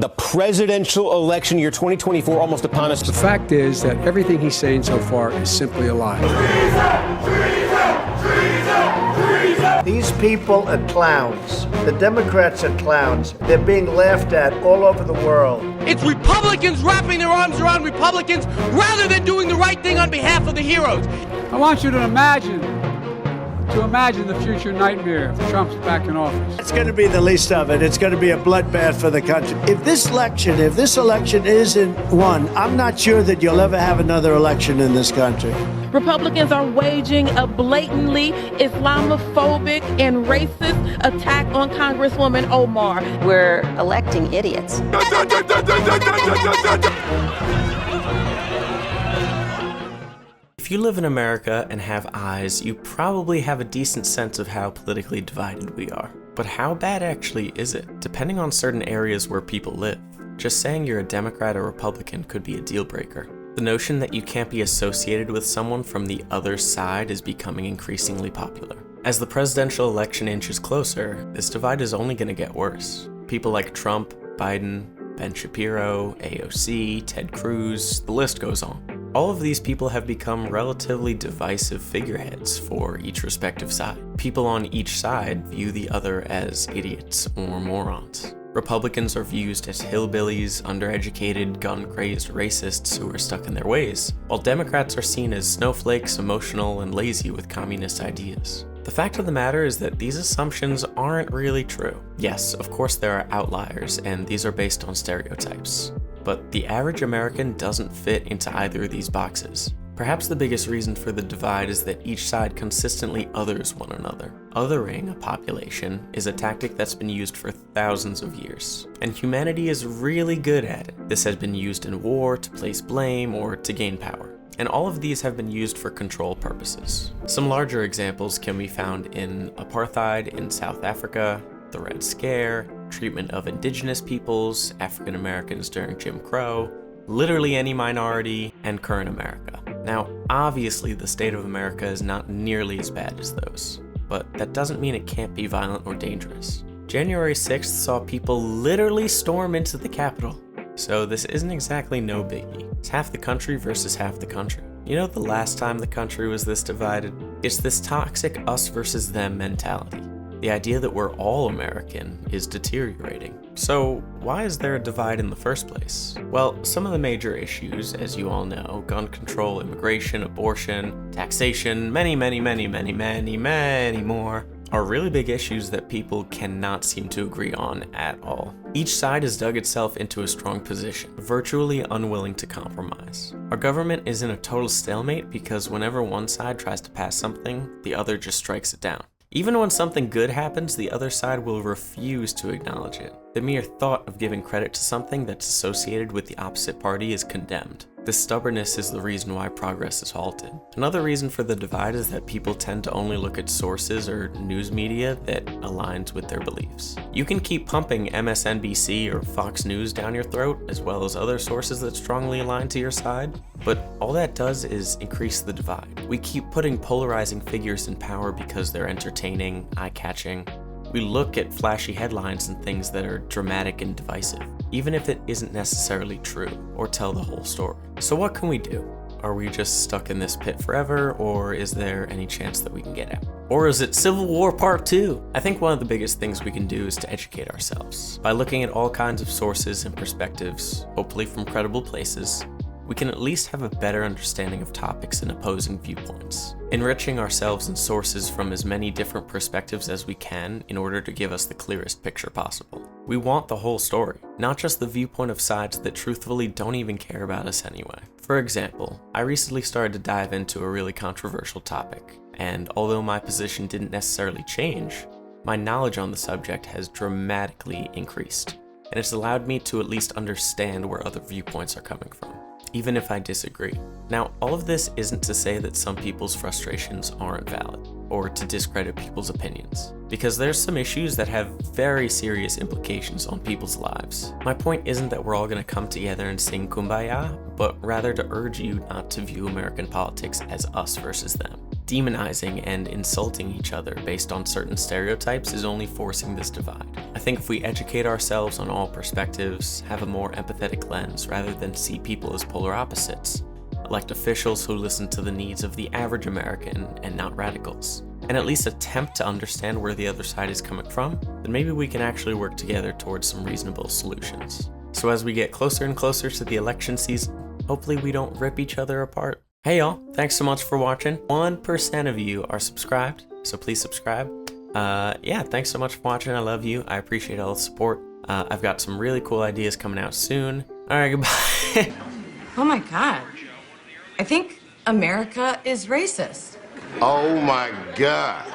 the presidential election year 2024 almost upon us. The fact is that everything he's saying so far is simply a lie. These people are clowns. The Democrats are clowns. They're being laughed at all over the world. It's Republicans wrapping their arms around Republicans rather than doing the right thing on behalf of the heroes. I want you to imagine the future nightmare if Trump's back in office. It's going to be the least of it. It's going to be a bloodbath for the country. If this election isn't won, I'm not sure that you'll ever have another election in this country. Republicans are waging a blatantly Islamophobic and racist attack on Congresswoman Omar. We're electing idiots. If you live in America and have eyes, you probably have a decent sense of how politically divided we are. But how bad actually is it? Depending on certain areas where people live. Just saying you're a Democrat or Republican could be a deal breaker. The notion that you can't be associated with someone from the other side is becoming increasingly popular. As the presidential election inches closer, this divide is only going to get worse. People like Trump, Biden, Ben Shapiro, AOC, Ted Cruz, the list goes on. All of these people have become relatively divisive figureheads for each respective side. People on each side view the other as idiots or morons. Republicans are viewed as hillbillies, undereducated, gun-crazed racists who are stuck in their ways, while Democrats are seen as snowflakes, emotional, and lazy with communist ideas. The fact of the matter is that these assumptions aren't really true. Yes, of course there are outliers, and these are based on stereotypes. But the average American doesn't fit into either of these boxes. Perhaps the biggest reason for the divide is that each side consistently others one another. Othering a population is a tactic that's been used for thousands of years, and humanity is really good at it. This has been used in war, to place blame, or to gain power. And all of these have been used for control purposes. Some larger examples can be found in apartheid in South Africa, the Red Scare, treatment of indigenous peoples, African Americans during Jim Crow, literally any minority, and current America. Now, obviously the state of America is not nearly as bad as those, but that doesn't mean it can't be violent or dangerous. January 6th saw people literally storm into the Capitol, so this isn't exactly no biggie. It's half the country versus half the country. You know the last time the country was this divided? It's this toxic us versus them mentality. The idea that we're all American is deteriorating. So why is there a divide in the first place? Well, some of the major issues, as you all know, gun control, immigration, abortion, taxation, many more, are really big issues that people cannot seem to agree on at all. Each side has dug itself into a strong position, virtually unwilling to compromise. Our government is in a total stalemate because whenever one side tries to pass something, the other just strikes it down. Even when something good happens, the other side will refuse to acknowledge it. The mere thought of giving credit to something that's associated with the opposite party is condemned. This stubbornness is the reason why progress is halted. Another reason for the divide is that people tend to only look at sources or news media that aligns with their beliefs. You can keep pumping MSNBC or Fox News down your throat, as well as other sources that strongly align to your side, but all that does is increase the divide. We keep putting polarizing figures in power because they're entertaining, eye-catching. We look at flashy headlines and things that are dramatic and divisive, even if it isn't necessarily true, or tell the whole story. So what can we do? Are we just stuck in this pit forever, or is there any chance that we can get out? Or is it Civil War Part 2? I think one of the biggest things we can do is to educate ourselves. By looking at all kinds of sources and perspectives, hopefully from credible places, we can at least have a better understanding of topics and opposing viewpoints, enriching ourselves in sources from as many different perspectives as we can in order to give us the clearest picture possible. We want the whole story, not just the viewpoint of sides that truthfully don't even care about us anyway. For example, I recently started to dive into a really controversial topic, and although my position didn't necessarily change, my knowledge on the subject has dramatically increased, and it's allowed me to at least understand where other viewpoints are coming from, even if I disagree. Now, all of this isn't to say that some people's frustrations aren't valid, or to discredit people's opinions, because there's some issues that have very serious implications on people's lives. My point isn't that we're all gonna come together and sing Kumbaya, but rather to urge you not to view American politics as us versus them. demonizing and insulting each other based on certain stereotypes is only forcing this divide. I think if we educate ourselves on all perspectives, have a more empathetic lens rather than see people as polar opposites, elect officials who listen to the needs of the average American and not radicals, and at least attempt to understand where the other side is coming from, then maybe we can actually work together towards some reasonable solutions. So as we get closer and closer to the election season, hopefully we don't rip each other apart. Hey y'all, thanks so much for watching. 1% of you are subscribed, so please subscribe. Yeah, thanks so much for watching. I love you. I appreciate all the support. I've got some really cool ideas coming out soon. Alright, goodbye. Oh my God. I think America is racist. Oh my God.